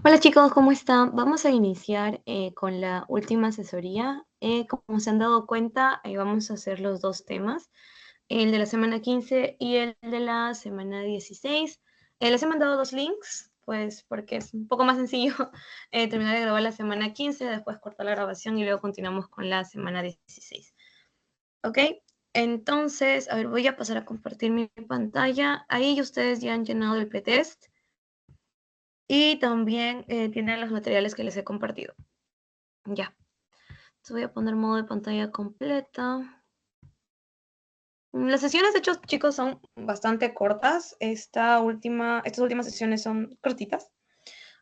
Hola chicos, ¿cómo están? Vamos a iniciar con la última asesoría. Como se han dado cuenta, vamos a hacer los dos temas, el de la semana 15 y el de la semana 16. Les he mandado dos links, pues porque es un poco más sencillo terminar de grabar la semana 15, después cortar la grabación y luego continuamos con la semana 16. ¿Ok? Entonces, a ver, voy a pasar a compartir mi pantalla. Ahí ustedes ya han llenado el pretest. Y también tienen los materiales que les he compartido. Ya. Entonces voy a poner modo de pantalla completa. Las sesiones, de hecho, chicos, son bastante cortas. Estas últimas sesiones son cortitas.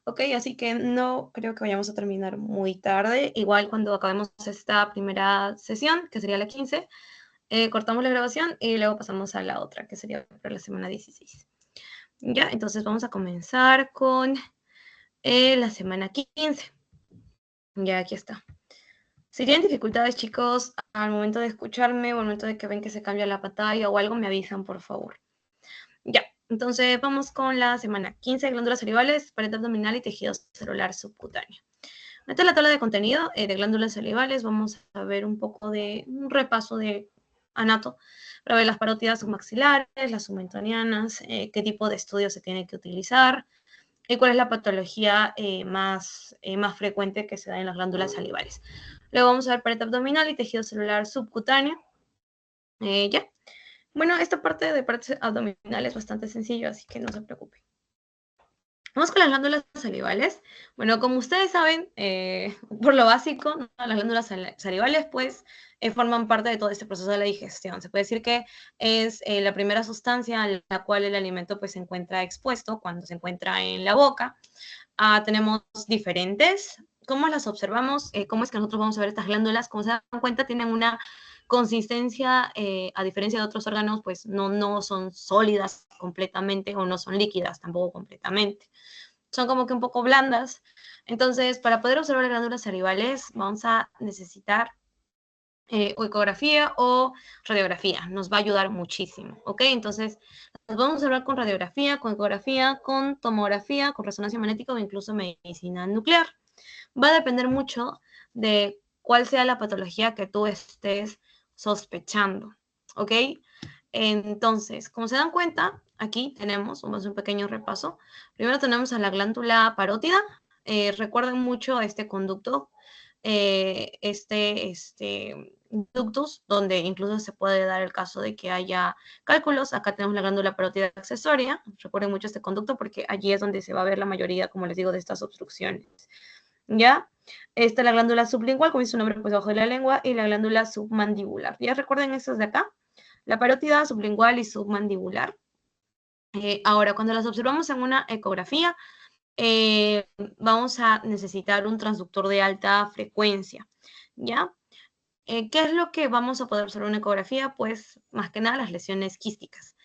Ok, así que no creo que vayamos a terminar muy tarde. Igual cuando acabemos esta primera sesión, que sería la 15, cortamos la grabación y luego pasamos a la otra, que sería para la semana 16. Ya, entonces vamos a comenzar con la semana 15. Ya, aquí está. Si tienen dificultades, chicos, al momento de escucharme o al momento de que ven que se cambia la pantalla o algo, me avisan, por favor. Ya, entonces vamos con la semana 15, glándulas salivales, pared abdominal y tejido celular subcutáneo. Esta es la tabla de contenido de glándulas salivales. Vamos a ver un poco de un repaso de anato para ver las parótidas submaxilares, las submentonianas, qué tipo de estudio se tiene que utilizar y cuál es la patología más frecuente que se da en las glándulas salivales. Luego vamos a ver pared abdominal y tejido celular subcutáneo. Ya. Bueno, esta parte de pared abdominal es bastante sencillo, así que no se preocupen. Vamos con las glándulas salivales. Bueno, como ustedes saben, por lo básico, ¿no? Las glándulas salivales pues forman parte de todo este proceso de la digestión. Se puede decir que es la primera sustancia a la cual el alimento pues se encuentra expuesto cuando se encuentra en la boca. Tenemos diferentes. ¿Cómo las observamos? ¿Cómo es que nosotros vamos a ver estas glándulas? Como se dan cuenta, tienen una consistencia, a diferencia de otros órganos, pues no son sólidas completamente o no son líquidas tampoco completamente. Son como que un poco blandas. Entonces, para poder observar las glándulas salivales, vamos a necesitar o ecografía o radiografía. Nos va a ayudar muchísimo, ¿ok? Entonces, nos vamos a observar con radiografía, con ecografía, con tomografía, con resonancia magnética o incluso medicina nuclear. Va a depender mucho de cuál sea la patología que tú estés sospechando, ¿ok? Entonces, como se dan cuenta, aquí tenemos, vamos a hacer un pequeño repaso. Primero tenemos a la glándula parótida. Recuerden mucho este conducto, ductus, donde incluso se puede dar el caso de que haya cálculos. Acá tenemos la glándula parótida accesoria. Recuerden mucho este conducto porque allí es donde se va a ver la mayoría, como les digo, de estas obstrucciones. ¿Ya? Esta es la glándula sublingual, como dice su nombre, pues abajo de la lengua, y la glándula submandibular. ¿Ya recuerden estos de acá? La parótida, sublingual y submandibular. Ahora, cuando las observamos en una ecografía, vamos a necesitar un transductor de alta frecuencia, ¿ya? ¿Qué es lo que vamos a poder observar en una ecografía? Pues, más que nada, las lesiones quísticas.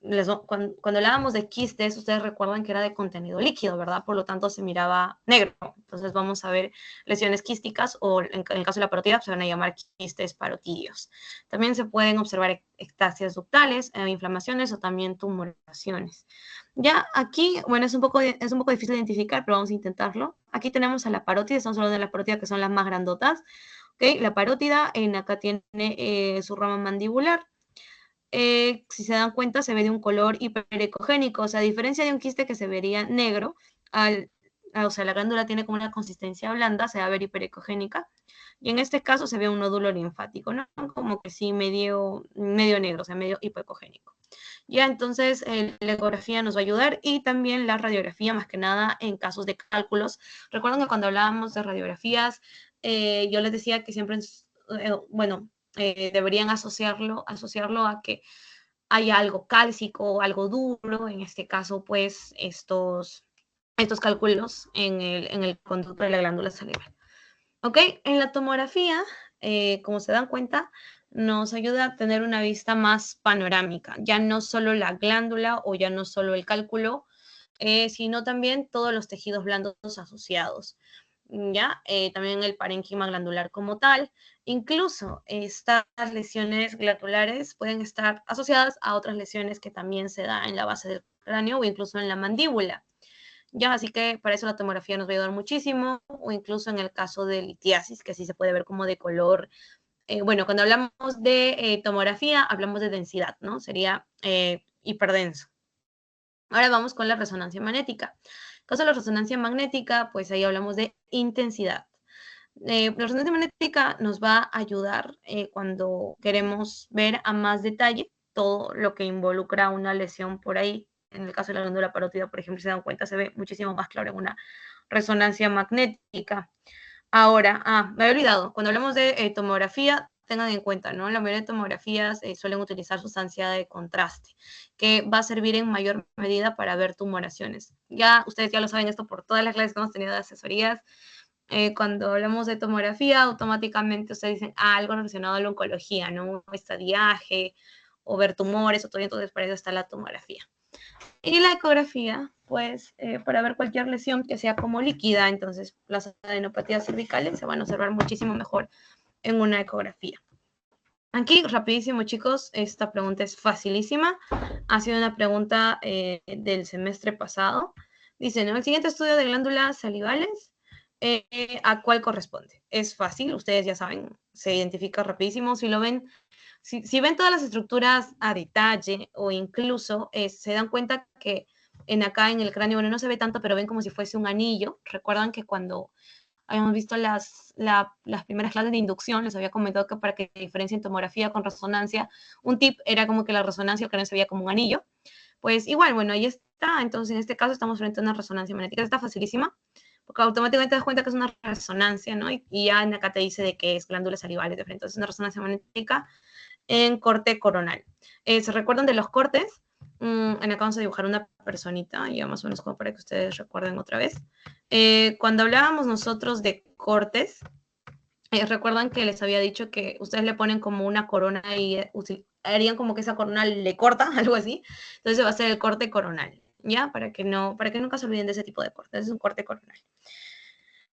Cuando hablábamos de quistes, ustedes recuerdan que era de contenido líquido, ¿verdad? Por lo tanto, se miraba negro. Entonces, vamos a ver lesiones quísticas o en el caso de la parotida, se van a llamar quistes parotidios. También se pueden observar ectasias ductales, inflamaciones o también tumoraciones. Ya aquí, bueno, es un poco difícil de identificar, pero vamos a intentarlo. Aquí tenemos a la parótida, estamos hablando de la parótida que son las más grandotas. ¿Okay? La parótida, acá tiene su rama mandibular. Si se dan cuenta, se ve de un color hiperecogénico, o sea, a diferencia de un quiste que se vería negro, o sea, la glándula tiene como una consistencia blanda, se va a ver hiperecogénica, y en este caso se ve un nódulo linfático, ¿no? Como que sí, medio negro, o sea, medio hipoecogénico. Ya, entonces la ecografía nos va a ayudar y también la radiografía, más que nada en casos de cálculos. Recuerden que cuando hablábamos de radiografías, yo les decía que siempre, bueno, deberían asociarlo a que haya algo cálcico o algo duro, en este caso, pues, estos cálculos en el conducto de la glándula salival. ¿Ok? En la tomografía, como se dan cuenta, nos ayuda a tener una vista más panorámica, ya no solo la glándula o ya no solo el cálculo, sino también todos los tejidos blandos asociados. ¿Ya? También el parénquima glandular como tal. Incluso estas lesiones glandulares pueden estar asociadas a otras lesiones que también se dan en la base del cráneo o incluso en la mandíbula. Ya, así que para eso la tomografía nos va a ayudar muchísimo, o incluso en el caso de litiasis, que sí se puede ver como de color. Bueno, cuando hablamos de tomografía, hablamos de densidad, ¿no? Sería hiperdenso. Ahora vamos con la resonancia magnética. En caso de la resonancia magnética, pues ahí hablamos de intensidad. La resonancia magnética nos va a ayudar cuando queremos ver a más detalle todo lo que involucra una lesión por ahí. En el caso de la glándula parótida, por ejemplo, si se dan cuenta, se ve muchísimo más claro en una resonancia magnética. Ahora, me había olvidado, cuando hablamos de tomografía, tengan en cuenta, ¿no? La mayoría de tomografías suelen utilizar sustancia de contraste, que va a servir en mayor medida para ver tumoraciones. Ya, ustedes ya lo saben esto por todas las clases que hemos tenido de asesorías. Cuando hablamos de tomografía, automáticamente ustedes dicen, algo relacionado a la oncología, ¿no? Estadiaje, o ver tumores, o todo, entonces para eso está la tomografía. Y la ecografía, pues, para ver cualquier lesión que sea como líquida, entonces las adenopatías cervicales se van a observar muchísimo mejor en una ecografía. Aquí, rapidísimo, chicos, esta pregunta es facilísima. Ha sido una pregunta del semestre pasado. Dice, ¿no? El siguiente estudio de glándulas salivales, ¿a cuál corresponde? Es fácil, ustedes ya saben, se identifica rapidísimo. Si lo ven, si ven todas las estructuras a detalle o incluso se dan cuenta que acá en el cráneo, bueno, no se ve tanto, pero ven como si fuese un anillo. Recuerdan que cuando habíamos visto las primeras clases de inducción, les había comentado que para que diferencien tomografía con resonancia, un tip era como que la resonancia el cráneo se veía como un anillo. Pues igual, bueno, ahí está. Entonces, en este caso estamos frente a una resonancia magnética. Está facilísima, porque automáticamente te das cuenta que es una resonancia, ¿no? Y ya en acá te dice de que es glándulas salivales de frente. Entonces, es una resonancia magnética en corte coronal. ¿Se recuerdan de los cortes? En acá vamos a dibujar una personita, ya más o menos como para que ustedes recuerden otra vez. Cuando hablábamos nosotros de cortes, recuerdan que les había dicho que ustedes le ponen como una corona y harían como que esa corona le corta, algo así. Entonces va a ser el corte coronal, ¿ya? Para que nunca se olviden de ese tipo de cortes. Es un corte coronal.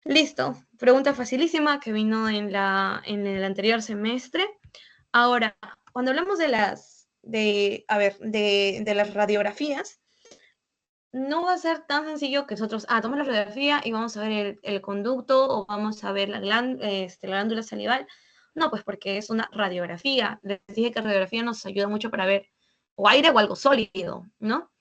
Listo. Pregunta facilísima que vino en el anterior semestre. Ahora, cuando hablamos de las radiografías, no va a ser tan sencillo que nosotros, tomamos la radiografía y vamos a ver el conducto o vamos a ver la glándula salival. No, pues porque es una radiografía. Les dije que la radiografía nos ayuda mucho para ver o aire o algo sólido, ¿no?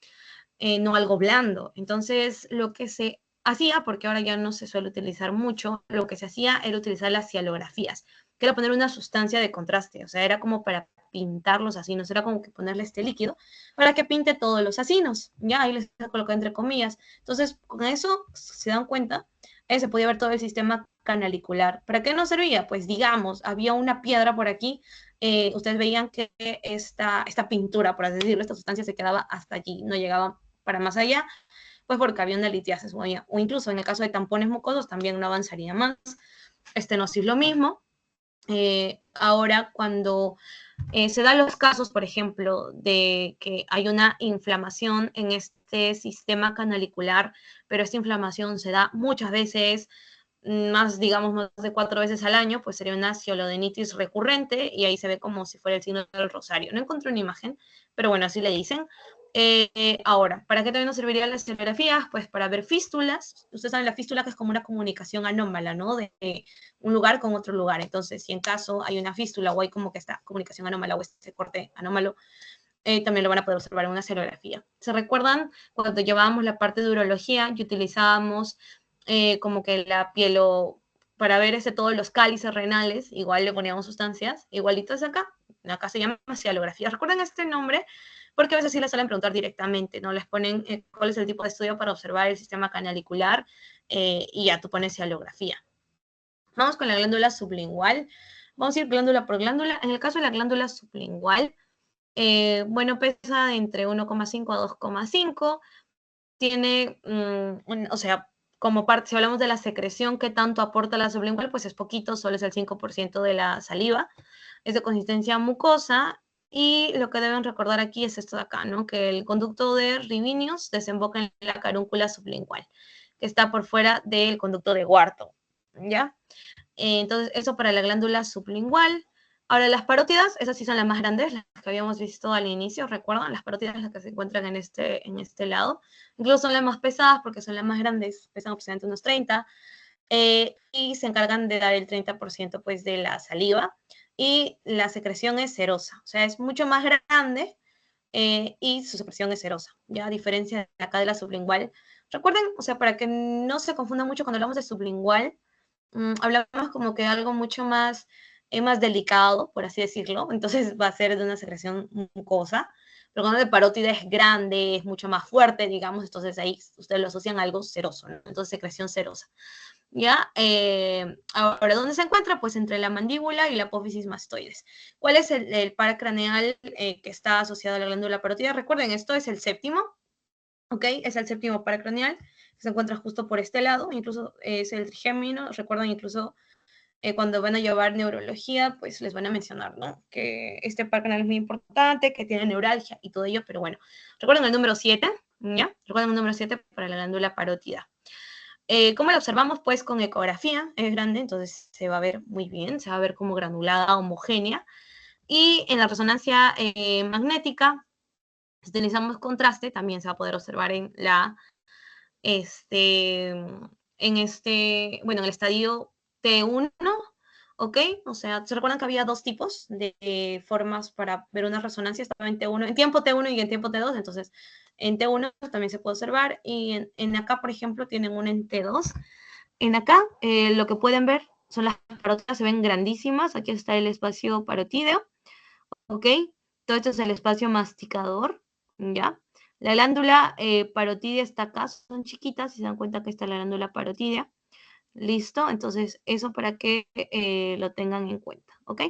No algo blando. Entonces, lo que se hacía, porque ahora ya no se suele utilizar mucho, lo que se hacía era utilizar las cialografías, que era poner una sustancia de contraste, o sea, era como para pintar los acinos, era como que ponerle este líquido para que pinte todos los acinos, ya, ahí les coloqué entre comillas. Entonces, con eso, se dan cuenta, se podía ver todo el sistema canalicular. ¿Para qué nos servía? Pues digamos, había una piedra por aquí, ustedes veían que esta pintura, por así decirlo, esta sustancia se quedaba hasta allí, no llegaba para más allá, pues porque había una litiasis o incluso en el caso de tampones mucosos también no avanzaría más. Estenosis lo mismo. Ahora cuando se dan los casos, por ejemplo, de que hay una inflamación en este sistema canalicular, pero esta inflamación se da muchas veces, digamos, más de 4 veces al año, pues sería una ciolodenitis recurrente y ahí se ve como si fuera el signo del rosario. No encontré una imagen, pero bueno, así le dicen. Ahora, ¿para qué también nos servirían las cielografías? Pues para ver fístulas. Ustedes saben la fístula que es como una comunicación anómala, ¿no? De un lugar con otro lugar. Entonces, si en caso hay una fístula o hay como que esta comunicación anómala o este corte anómalo, también lo van a poder observar en una cielografía. ¿Se recuerdan cuando llevábamos la parte de urología y utilizábamos como que la piel para ver todos los cálices renales, igual le poníamos sustancias, igualitas acá se llama cialografía. ¿Recuerdan este nombre? Porque a veces sí les suelen preguntar directamente, ¿no? Les ponen cuál es el tipo de estudio para observar el sistema canalicular y ya tú pones cialografía. Vamos con la glándula sublingual. Vamos a ir glándula por glándula. En el caso de la glándula sublingual, bueno, pesa entre 1,5 a 2,5. Tiene, o sea, como parte, si hablamos de la secreción, ¿qué tanto aporta la sublingual? Pues es poquito, solo es el 5% de la saliva. Es de consistencia mucosa. Y lo que deben recordar aquí es esto de acá, ¿no? Que el conducto de Rivinius desemboca en la carúncula sublingual, que está por fuera del conducto de Wharton, ¿ya? Entonces, eso para la glándula sublingual. Ahora, las parótidas, esas sí son las más grandes, las que habíamos visto al inicio, ¿recuerdan? Las parótidas, las que se encuentran en este lado. Incluso son las más pesadas porque son las más grandes, pesan aproximadamente unos 30, y se encargan de dar el 30% pues, de la saliva. Y la secreción es serosa, o sea, es mucho más grande, y su secreción es serosa, ya a diferencia de acá de la sublingual. Recuerden, o sea, para que no se confunda mucho cuando hablamos de sublingual, hablamos como que algo mucho más, más delicado, por así decirlo, entonces va a ser de una secreción mucosa, pero cuando de parótida es grande, es mucho más fuerte, digamos, entonces ahí ustedes lo asocian a algo seroso, ¿no? Entonces secreción serosa. ¿Ya? Ahora, ¿dónde se encuentra? Pues entre la mandíbula y la apófisis mastoides. ¿Cuál es el par craneal que está asociado a la glándula parótida? Recuerden, esto es el séptimo, ¿ok? Es el séptimo par craneal, que se encuentra justo por este lado, incluso es el trigémino. Recuerden, incluso cuando van a llevar neurología, pues les van a mencionar, ¿no? Que este par craneal es muy importante, que tiene neuralgia y todo ello, pero bueno, recuerden el número 7, ¿ya? Recuerden el número 7 para la glándula parótida. ¿Cómo la observamos? Pues con ecografía, es grande, entonces se va a ver muy bien, se va a ver como granulada, homogénea. Y en la resonancia magnética, si utilizamos contraste, también se va a poder observar en la, bueno, en el estadio T1, ¿ok? O sea, ¿se recuerdan que había dos tipos de formas para ver una resonancia? Estaba en T1, en tiempo T1 y en tiempo T2, entonces en T1 también se puede observar, y en acá, por ejemplo, tienen una en T2. En acá, lo que pueden ver son las parótidas, se ven grandísimas. Aquí está el espacio parotídeo, ¿ok? Todo esto es el espacio masticador, ¿ya? La glándula parotídea está acá, son chiquitas, si se dan cuenta que está la glándula parotídea. ¿Listo? Entonces, eso para que lo tengan en cuenta, ¿ok?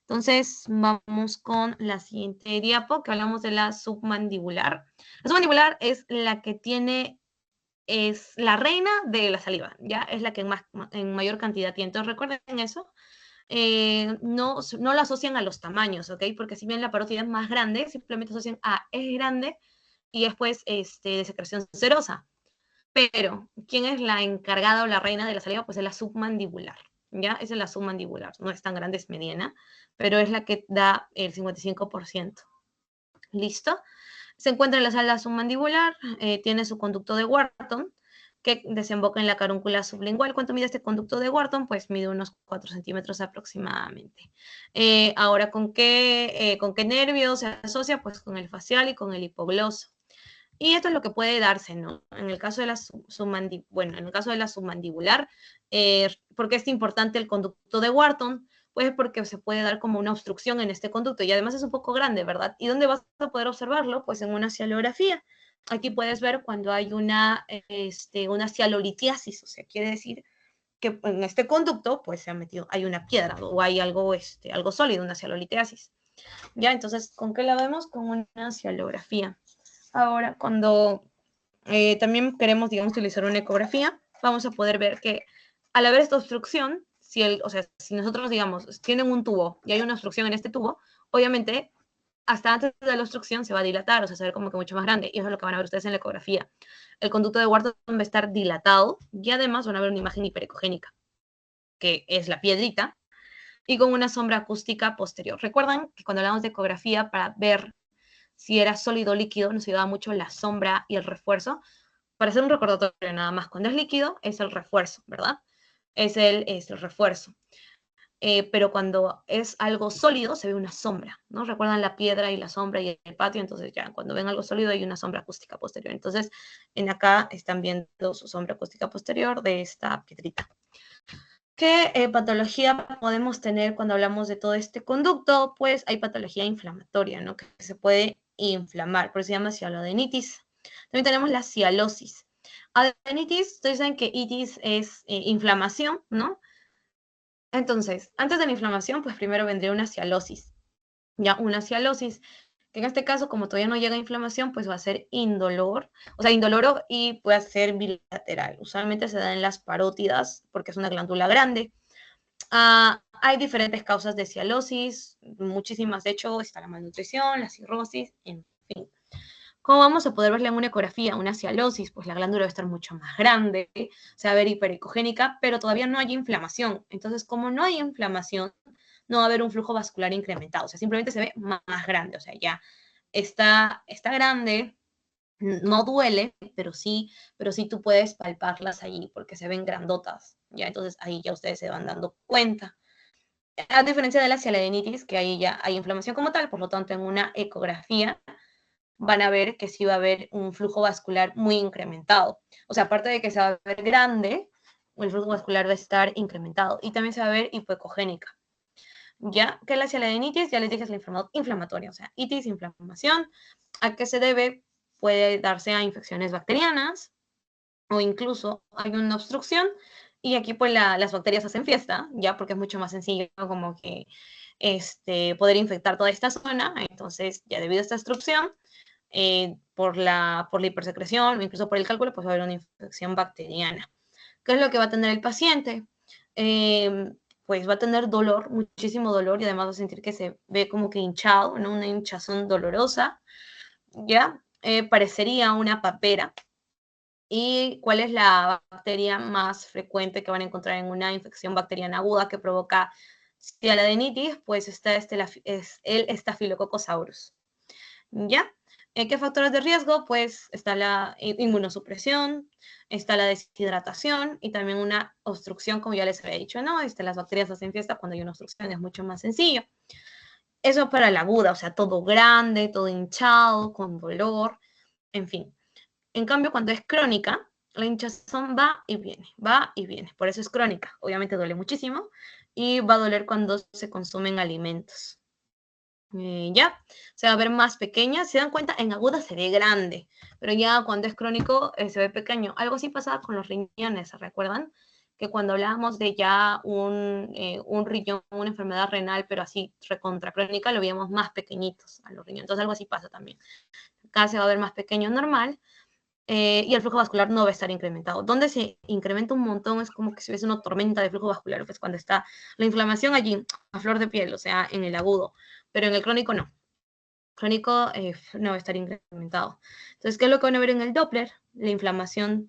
Entonces, vamos con la siguiente diapo, que hablamos de la submandibular. La submandibular es la que tiene, es la reina de la saliva, ya es la que en mayor cantidad tiene. Entonces recuerden eso, no lo asocian a los tamaños, ¿ok? Porque si bien la parótida es más grande, simplemente asocian a es grande y después de secreción serosa. Pero, ¿quién es la encargada o la reina de la saliva? Pues es la submandibular, ¿ya? Esa es la submandibular, no es tan grande, es mediana, pero es la que da el 55%. ¿Listo? Se encuentra en la sala submandibular, tiene su conducto de Wharton, que desemboca en la carúncula sublingual. ¿Cuánto mide este conducto de Wharton? Pues mide unos 4 centímetros aproximadamente. Ahora, ¿con qué nervio se asocia? Pues con el facial y con el hipogloso. Y esto es lo que puede darse, ¿no? En el caso de la bueno, en el caso de la submandibular, ¿por qué es importante el conducto de Wharton? Pues porque se puede dar como una obstrucción en este conducto y además es un poco grande, ¿verdad? ¿Y dónde vas a poder observarlo? Pues en una cialografía. Aquí puedes ver cuando hay una cialolitiasis, o sea, quiere decir que en este conducto pues se ha metido, hay una piedra o hay algo sólido, una cialolitiasis. Ya, entonces, ¿con qué la vemos? Con una cialografía. Ahora, cuando también queremos, digamos, utilizar una ecografía, vamos a poder ver que al haber esta obstrucción, o sea, si nosotros, digamos, tienen un tubo y hay una obstrucción en este tubo, obviamente, hasta antes de la obstrucción se va a dilatar, o sea, se va a ver como que mucho más grande, y eso es lo que van a ver ustedes en la ecografía. El conducto de Wharton va a estar dilatado, y además van a ver una imagen hiperecogénica, que es la piedrita, y con una sombra acústica posterior. Recuerdan que cuando hablamos de ecografía, para ver si era sólido o líquido, nos ayudaba mucho la sombra y el refuerzo. Para hacer un recordatorio nada más, cuando es líquido es el refuerzo, ¿verdad? Es el refuerzo. Pero cuando es algo sólido se ve una sombra, ¿no? Recuerdan la piedra y la sombra y el patio, entonces ya cuando ven algo sólido hay una sombra acústica posterior. Entonces, en acá están viendo su sombra acústica posterior de esta piedrita. ¿Qué patología podemos tener cuando hablamos de todo este conducto? Pues hay patología inflamatoria, ¿no? Que se puede inflamar, por eso se llama cialodenitis. También tenemos la cialosis. Adenitis, ustedes saben que itis es inflamación, ¿no? Entonces, antes de la inflamación, pues primero vendría una cialosis. Ya, una cialosis, que en este caso, como todavía no llega a inflamación, pues va a ser indolor, o sea, indoloro y puede ser bilateral. Usualmente se da en las parótidas porque es una glándula grande. Hay diferentes causas de cialosis, muchísimas, de hecho, está la malnutrición, la cirrosis, en fin. ¿Cómo vamos a poder verla en una ecografía? Una cialosis, pues la glándula debe estar mucho más grande, se va a ver hiperecogénica, pero todavía no hay inflamación. Entonces, como no hay inflamación, no va a haber un flujo vascular incrementado, o sea, simplemente se ve más grande, o sea, ya está grande, no duele, pero sí tú puedes palparlas allí porque se ven grandotas, ya, entonces ahí ya ustedes se van dando cuenta. A diferencia de la cialidinitis, que ahí ya hay inflamación como tal, por lo tanto en una ecografía van a ver que sí va a haber un flujo vascular muy incrementado. O sea, aparte de que se va a ver grande, el flujo vascular va a estar incrementado y también se va a ver hipoecogénica. Ya que la cialidinitis, ya les dije, es la inflamatoria, o sea, itis, inflamación. ¿A qué se debe? Puede darse a infecciones bacterianas o incluso hay una obstrucción y aquí pues las bacterias hacen fiesta, ya porque es mucho más sencillo como que poder infectar toda esta zona. Entonces, ya debido a esta obstrucción, por la hipersecreción o incluso por el cálculo, pues va a haber una infección bacteriana. ¿Qué es lo que va a tener el paciente? Pues va a tener dolor, muchísimo dolor, y además va a sentir que se ve como que hinchado, ¿no? Una hinchazón dolorosa, ¿ya? Parecería una papera. ¿Y cuál es la bacteria más frecuente que van a encontrar en una infección bacteriana aguda que provoca cialidinitis? Pues está es el Staphylococcus aureus. ¿Ya? ¿Qué factores de riesgo? Pues está la inmunosupresión, está la deshidratación y también una obstrucción, como ya les había dicho, ¿no? Las bacterias hacen fiesta cuando hay una obstrucción, es mucho más sencillo. Eso para la aguda, o sea, todo grande, todo hinchado, con dolor, en fin. En cambio, cuando es crónica, la hinchazón va y viene, va y viene. Por eso es crónica. Obviamente duele muchísimo y va a doler cuando se consumen alimentos. Ya, se va a ver más pequeña. Si se dan cuenta, en aguda se ve grande, pero ya cuando es crónico se ve pequeño. Algo así pasaba con los riñones, ¿se recuerdan? Que cuando hablábamos de ya un riñón, una enfermedad renal, pero así recontra crónica, lo veíamos más pequeñitos a los riñones. Entonces algo así pasa también. Acá se va a ver más pequeño normal y el flujo vascular no va a estar incrementado. Donde se incrementa un montón es como que si hubiese una tormenta de flujo vascular, pues cuando está la inflamación allí a flor de piel, o sea, en el agudo, pero en el crónico no. Crónico no va a estar incrementado. Entonces, ¿qué es lo que van a ver en el Doppler? La inflamación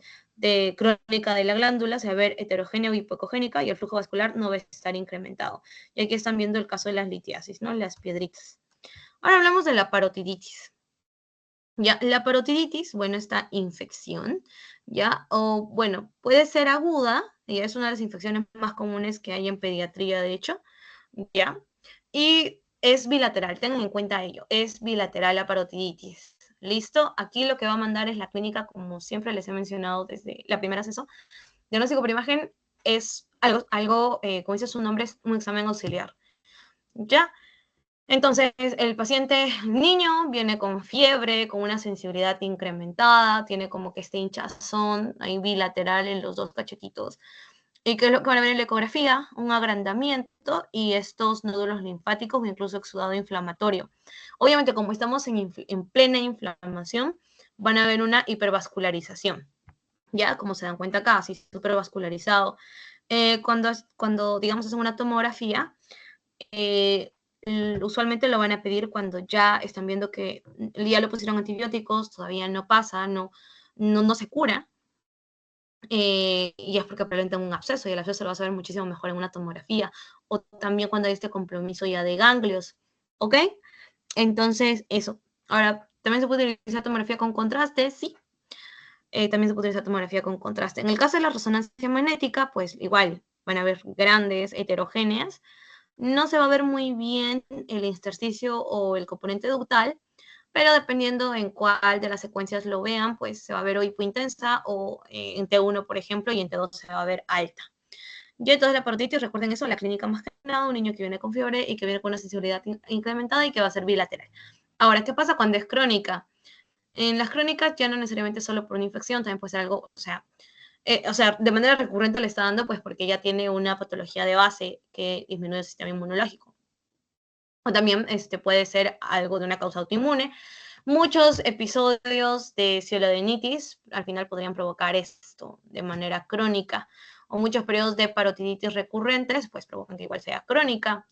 crónica de la glándula se va a ver heterogénea o hipocogénica y el flujo vascular no va a estar incrementado. Y aquí están viendo el caso de las litiasis, ¿no? Las piedritas. Ahora hablamos de la parotiditis. Ya, la parotiditis, bueno, esta infección, ya, o bueno, puede ser aguda, y es una de las infecciones más comunes que hay en pediatría, de hecho, ya, y es bilateral, tengan en cuenta ello, es bilateral la parotiditis. ¿Listo? Aquí lo que va a mandar es la clínica, como siempre les he mencionado desde la primera sesión. Diagnóstico por imagen es algo como dice su nombre, es un examen auxiliar. ¿Ya? Entonces, el paciente niño viene con fiebre, con una sensibilidad incrementada, tiene como que este hinchazón ahí bilateral en los dos cachetitos. ¿Y qué es lo que van a ver en la ecografía? Un agrandamiento y estos nódulos linfáticos o incluso exudado inflamatorio. Obviamente, como estamos en plena inflamación, van a ver una hipervascularización. Ya, como se dan cuenta acá, así súper vascularizado. Cuando, digamos, hacen una tomografía, eh, usualmente lo van a pedir cuando ya están viendo que ya lo pusieron antibióticos, todavía no pasa, no se cura, y es porque probablemente un absceso, y el absceso lo vas a ver muchísimo mejor en una tomografía, o también cuando hay este compromiso ya de ganglios, ¿ok? Entonces, eso. Ahora, ¿también se puede utilizar tomografía con contraste? Sí. También se puede utilizar tomografía con contraste. En el caso de la resonancia magnética, pues igual, van a ver grandes, heterogéneas, no se va a ver muy bien el intersticio o el componente ductal, pero dependiendo en cuál de las secuencias lo vean, pues se va a ver o hipointensa o en T1, por ejemplo, y en T2 se va a ver alta. Y entonces la parotiditis, recuerden eso, la clínica más que nada, un niño que viene con fiebre y que viene con una sensibilidad incrementada y que va a ser bilateral. Ahora, ¿qué pasa cuando es crónica? En las crónicas ya no necesariamente solo por una infección, también puede ser algo, o sea, de manera recurrente le está dando, pues porque ya tiene una patología de base que disminuye el sistema inmunológico. O también puede ser algo de una causa autoinmune. Muchos episodios de cialidinitis al final podrían provocar esto de manera crónica. O muchos periodos de parotiditis recurrentes, pues provocan que igual sea crónica.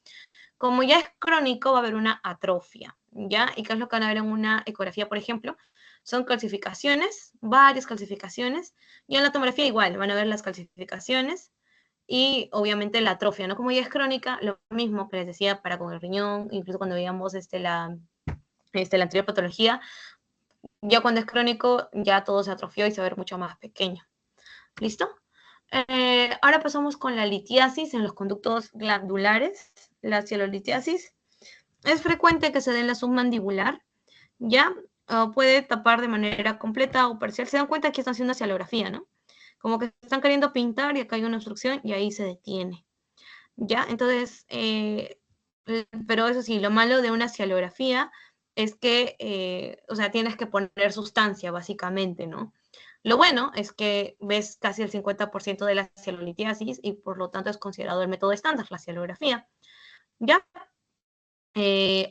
Como ya es crónico, va a haber una atrofia, ¿ya? ¿Y qué es lo que van a ver en una ecografía, por ejemplo? Son calcificaciones, varias calcificaciones, y en la tomografía igual, van a ver las calcificaciones, y obviamente la atrofia, ¿no? Como ya es crónica, lo mismo que les decía para con el riñón, incluso cuando veíamos la anterior patología, ya cuando es crónico, ya todo se atrofió y se va a ver mucho más pequeño. ¿Listo? Ahora pasamos con la litiasis en los conductos glandulares, la cialolitiasis. Es frecuente que se dé en la submandibular, ¿ya? Puede tapar de manera completa o parcial. Se dan cuenta que están haciendo una cialografía, ¿no? Como que están queriendo pintar y acá hay una obstrucción y ahí se detiene, ¿ya? Entonces, pero eso sí, lo malo de una cialografía es que, o sea, tienes que poner sustancia, básicamente, ¿no? Lo bueno es que ves casi el 50% de la cialolitiasis y por lo tanto es considerado el método estándar, la cialografía, ¿ya?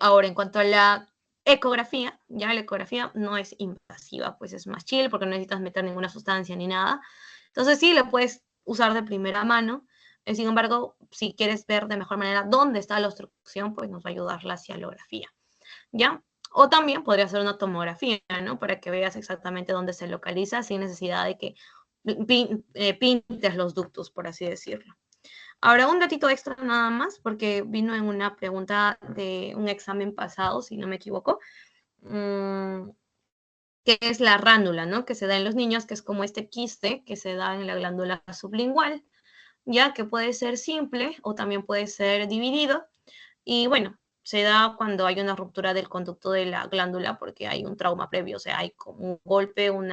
Ahora, en cuanto a la ecografía, ya la ecografía no es invasiva, pues es más chill porque no necesitas meter ninguna sustancia ni nada. Entonces sí, la puedes usar de primera mano. Sin embargo, si quieres ver de mejor manera dónde está la obstrucción, pues nos va a ayudar la cialografía, ¿ya? O también podría ser una tomografía, ¿no? Para que veas exactamente dónde se localiza sin necesidad de que pintes los ductos, por así decirlo. Ahora, un datito extra nada más, porque vino en una pregunta de un examen pasado, si no me equivoco, que es la ránula, ¿no? Que se da en los niños, que es como este quiste que se da en la glándula sublingual, ya que puede ser simple o también puede ser dividido. Y bueno, se da cuando hay una ruptura del conducto de la glándula porque hay un trauma previo, o sea, hay como un golpe, un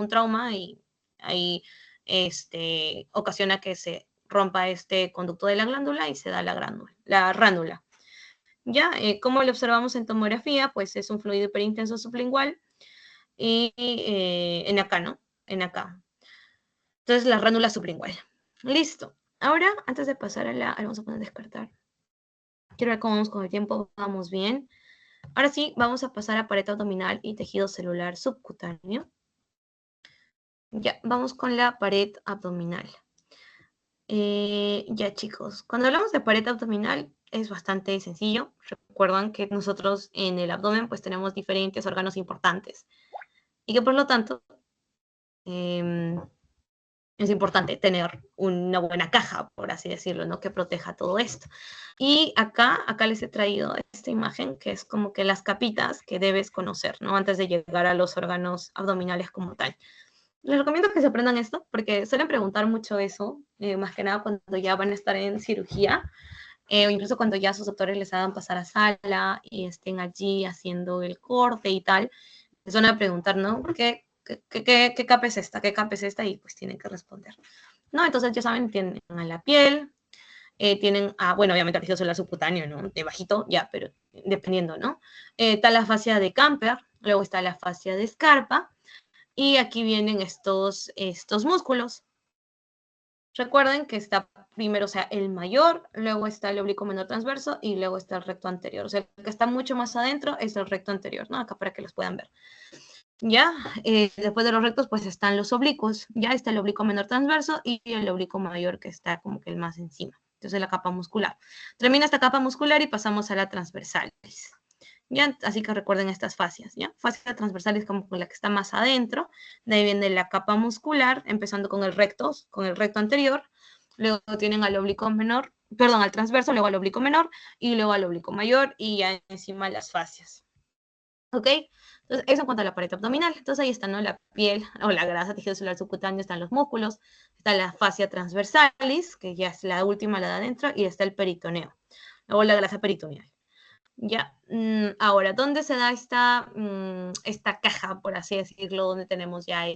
trauma y ahí ocasiona que se rompa este conducto de la glándula y se da la ránula. Ya, como lo observamos en tomografía, pues es un fluido hiperintenso sublingual y en acá, ¿no? En acá. Entonces, la ránula sublingual. Listo. Ahora, antes de pasar ahora vamos a poner descartar. Quiero ver cómo vamos con el tiempo, vamos bien. Ahora sí, vamos a pasar a pared abdominal y tejido celular subcutáneo. Ya, vamos con la pared abdominal. Ya chicos, cuando hablamos de pared abdominal es bastante sencillo. Recuerdan que nosotros en el abdomen pues tenemos diferentes órganos importantes y que por lo tanto es importante tener una buena caja, por así decirlo, ¿no? Que proteja todo esto. Y acá les he traído esta imagen que es como que las capitas que debes conocer, ¿no? Antes de llegar a los órganos abdominales como tal. Les recomiendo que se aprendan esto porque suelen preguntar mucho eso, más que nada cuando ya van a estar en cirugía, o incluso cuando ya sus doctores les hagan pasar a sala y estén allí haciendo el corte y tal, les van a preguntar, ¿no? ¿Qué capa es esta? ¿Qué capa es esta? Y pues tienen que responder. ¿No? Entonces, ya saben, tienen a la piel, tienen bueno, obviamente el tejido celular subcutáneo, ¿no? De bajito, ya, pero dependiendo, ¿no? Está la fascia de Camper, luego está la fascia de Scarpa, y aquí vienen estos músculos. Recuerden que está primero, o sea, el mayor, luego está el oblicuo menor transverso y luego está el recto anterior. O sea, el que está mucho más adentro es el recto anterior, ¿no? Acá para que los puedan ver. ¿Ya? Después de los rectos, pues están los oblicuos. Ya está el oblicuo menor transverso y el oblicuo mayor que está como que el más encima. Entonces, la capa muscular. Termina esta capa muscular y pasamos a la transversalis. ¿Ya? Así que recuerden estas fascias, ¿ya? Fascia transversal es como la que está más adentro, de ahí viene la capa muscular, empezando con el recto anterior, luego tienen al oblicuo menor, perdón, al transverso, luego al oblicuo menor, y luego al oblicuo mayor, y ya encima las fascias. ¿Ok? Entonces, eso en cuanto a la pared abdominal. Entonces, ahí está, ¿no? La piel o la grasa, tejido celular subcutáneo, están los músculos, está la fascia transversalis, que ya es la última, la de adentro, y está el peritoneo, luego la grasa peritoneal. Ya, ahora, ¿dónde se da esta caja, por así decirlo, donde tenemos ya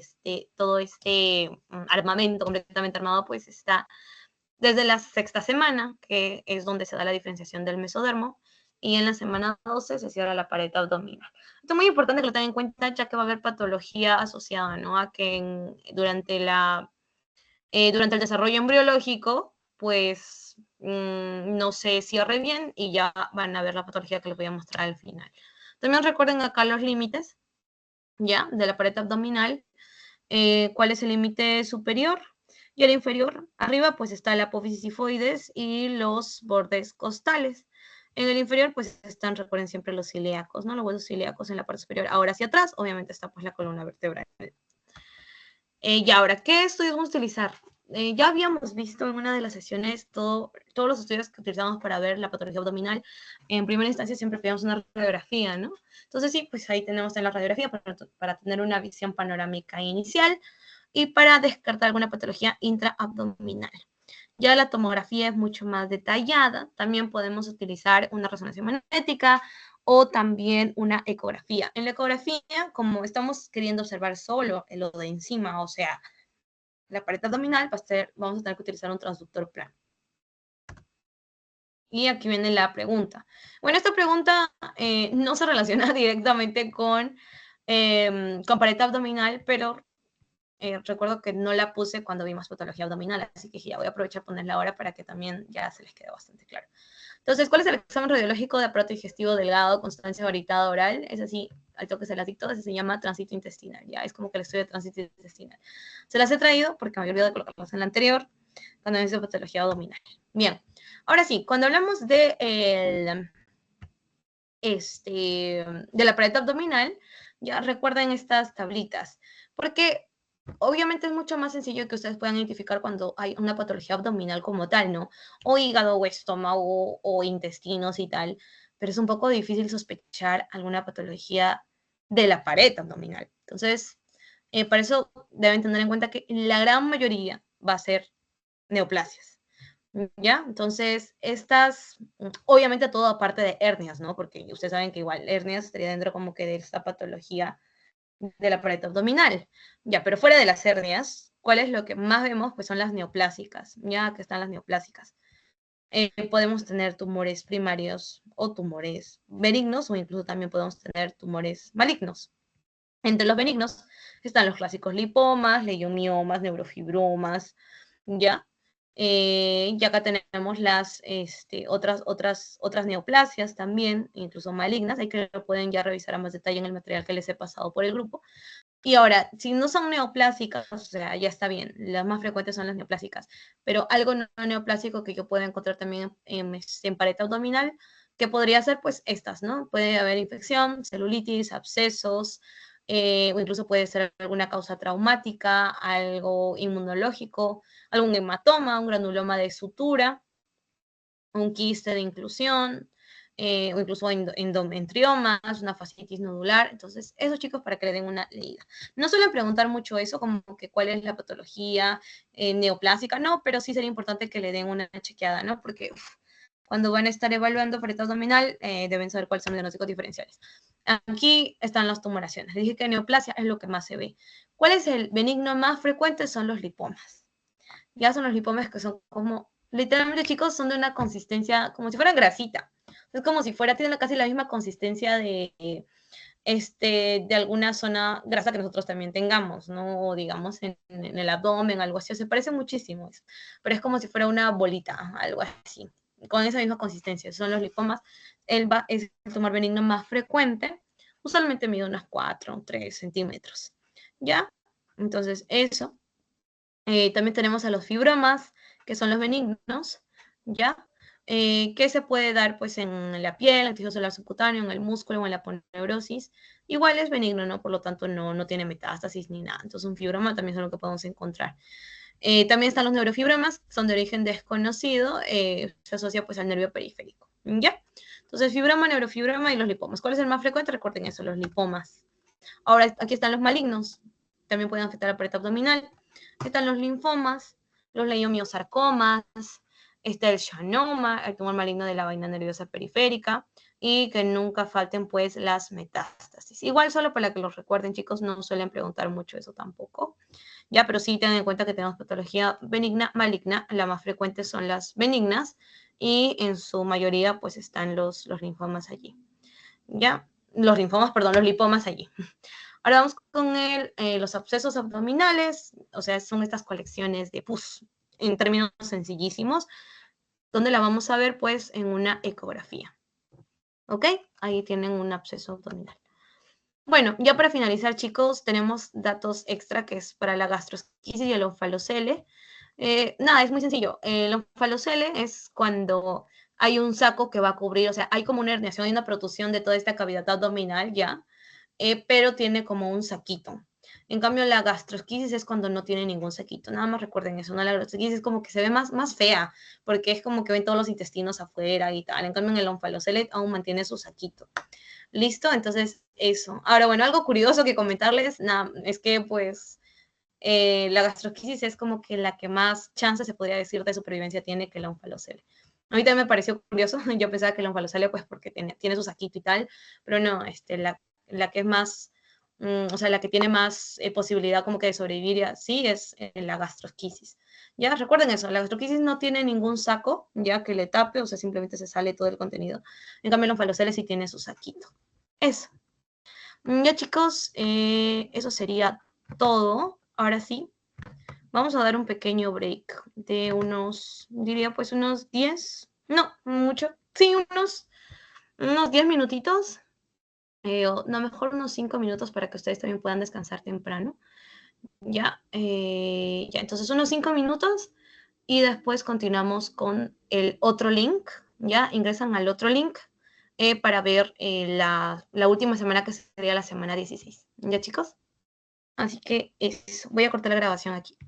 todo este armamento completamente armado? Pues está desde la sexta semana, que es donde se da la diferenciación del mesodermo, y en la semana 12 se cierra la pared abdominal. Esto es muy importante que lo tengan en cuenta, ya que va a haber patología asociada, ¿no? A que durante el desarrollo embriológico, pues no se cierre bien y ya van a ver la patología que les voy a mostrar al final. También recuerden acá los límites, ¿ya? De la pared abdominal. ¿Cuál es el límite superior? Y el inferior, arriba, pues está la apófisis sifoides y los bordes costales. En el inferior, pues están, recuerden siempre los ilíacos, ¿no? Los huesos ilíacos en la parte superior. Ahora hacia atrás, obviamente está pues la columna vertebral. Y ahora, ¿qué estudios vamos a utilizar? ya habíamos visto en una de las sesiones todos los estudios que utilizamos para ver la patología abdominal. En primera instancia siempre pedimos una radiografía, ¿no? Entonces sí, pues ahí tenemos en la radiografía para tener una visión panorámica inicial y para descartar alguna patología intraabdominal. Ya la tomografía es mucho más detallada. También podemos utilizar una resonancia magnética o también una ecografía. En la ecografía, como estamos queriendo observar solo lo de encima, o sea, la pared abdominal, vamos a tener que utilizar un transductor plano. Y aquí viene la pregunta. Bueno, esta pregunta no se relaciona directamente con pared abdominal, pero recuerdo que no la puse cuando vimos patología abdominal, así que ya voy a aprovechar ponerla ahora para que también ya se les quede bastante claro. Entonces, ¿cuál es el examen radiológico de aparato digestivo delgado, constancia varitada oral? Es así, al toque se las dicto, ese se llama tránsito intestinal, ya es como que el estudio de tránsito intestinal. Se las he traído porque me había olvidado de colocarlas en la anterior, cuando hice patología abdominal. Bien, ahora sí, cuando hablamos de la pared abdominal, ya recuerden estas tablitas, porque obviamente es mucho más sencillo que ustedes puedan identificar cuando hay una patología abdominal como tal, ¿no? O hígado o estómago o intestinos y tal, pero es un poco difícil sospechar alguna patología de la pared abdominal. Entonces, para eso deben tener en cuenta que la gran mayoría va a ser neoplasias. ¿Ya? Entonces, obviamente todo aparte de hernias, ¿no? Porque ustedes saben que igual hernias estaría dentro como que de esta patología de la pared abdominal. Ya, pero fuera de las hernias, ¿cuál es lo que más vemos? Pues son las neoplásicas, ya que están las neoplásicas. Podemos tener tumores primarios o tumores benignos o incluso también podemos tener tumores malignos. Entre los benignos están los clásicos lipomas, leiomiomas, neurofibromas, ¿ya? Y acá tenemos las otras neoplasias también, incluso malignas, hay que lo pueden ya revisar a más detalle en el material que les he pasado por el grupo. Y ahora, si no son neoplásicas, o sea, ya está bien, las más frecuentes son las neoplásicas, pero algo no neoplásico que yo pueda encontrar también en pared abdominal, que podría ser pues estas, ¿no? Puede haber infección, celulitis, abscesos, o incluso puede ser alguna causa traumática, algo inmunológico, algún hematoma, un granuloma de sutura, un quiste de inclusión, o incluso endometriomas, una fascitis nodular. Entonces, esos chicos para que le den una leída. No suelen preguntar mucho eso, como que cuál es la patología neoplásica, no, pero sí sería importante que le den una chequeada, ¿no? Porque cuando van a estar evaluando pared abdominal, deben saber cuáles son los diagnósticos diferenciales. Aquí están las tumoraciones. Dije que neoplasia es lo que más se ve. ¿Cuál es el benigno más frecuente? Son los lipomas. Ya son los lipomas que son como, literalmente chicos, son de una consistencia como si fueran grasita. Es como si tienen casi la misma consistencia de alguna zona grasa que nosotros también tengamos, ¿no? O digamos en el abdomen, algo así. Se parece muchísimo, pero es como si fuera una bolita, algo así, con esa misma consistencia. Son los lipomas. Es el tumor benigno más frecuente. Usualmente mide unos 4 o 3 centímetros. ¿Ya? Entonces, eso. También tenemos a los fibromas, que son los benignos, ¿ya? Que se puede dar pues en la piel, en el tejido celular subcutáneo, en el músculo o en la poneurosis. Igual es benigno, ¿no? Por lo tanto, no tiene metástasis ni nada. Entonces, un fibroma también es lo que podemos encontrar. También están los neurofibromas, son de origen desconocido, se asocia pues al nervio periférico, ¿ya? Entonces, fibroma, neurofibroma y los lipomas. ¿Cuál es el más frecuente? Recuerden eso, los lipomas. Ahora, aquí están los malignos, también pueden afectar la pared abdominal. Están los linfomas, los leiomiosarcomas, está el schwannoma, el tumor maligno de la vaina nerviosa periférica, y que nunca falten pues las metástasis. Igual solo para que los recuerden, chicos, no suelen preguntar mucho eso tampoco. Ya, pero sí tengan en cuenta que tenemos patología benigna, maligna, la más frecuente son las benignas, y en su mayoría pues están los linfomas allí. Ya, los linfomas, perdón, los lipomas allí. Ahora vamos con los abscesos abdominales, o sea, son estas colecciones de pus, en términos sencillísimos, donde la vamos a ver pues en una ecografía. ¿Ok? Ahí tienen un absceso abdominal. Bueno, ya para finalizar, chicos, tenemos datos extra que es para la gastrosquisis y el onfalocele. Nada, es muy sencillo. El onfalocele es cuando hay un saco que va a cubrir, o sea, hay como una herniación, hay una protrusión de toda esta cavidad abdominal ya, pero tiene como un saquito. En cambio, la gastrosquisis es cuando no tiene ningún saquito. Nada más recuerden eso, ¿no? La gastrosquisis es como que se ve más fea, porque es como que ven todos los intestinos afuera y tal. En cambio, en el onfalocele aún mantiene su saquito. ¿Listo? Entonces, eso. Ahora, bueno, algo curioso que comentarles, nada, es que pues la gastrosquisis es como que la que más chance se podría decir de supervivencia tiene que la onfalocele. A mí también me pareció curioso, yo pensaba que la onfalocele pues porque tiene su saquito y tal, pero no, la que es más, o sea, la que tiene más posibilidad como que de sobrevivir y así es la gastrosquisis. Ya, recuerden eso, la gastrosquisis no tiene ningún saco, ya que le tape, o sea, simplemente se sale todo el contenido. En cambio, la onfalocele sí tiene su saquito. Eso. Ya chicos, eso sería todo. Ahora sí, vamos a dar un pequeño break de unos, diría pues unos 10, no, mucho, sí, unos 10 minutitos, no, mejor unos 5 minutos para que ustedes también puedan descansar temprano. Ya, entonces unos 5 minutos y después continuamos con el otro link, ya, ingresan al otro link para ver la última semana que sería la semana 16. ¿Ya chicos? Así que eso, voy a cortar la grabación aquí.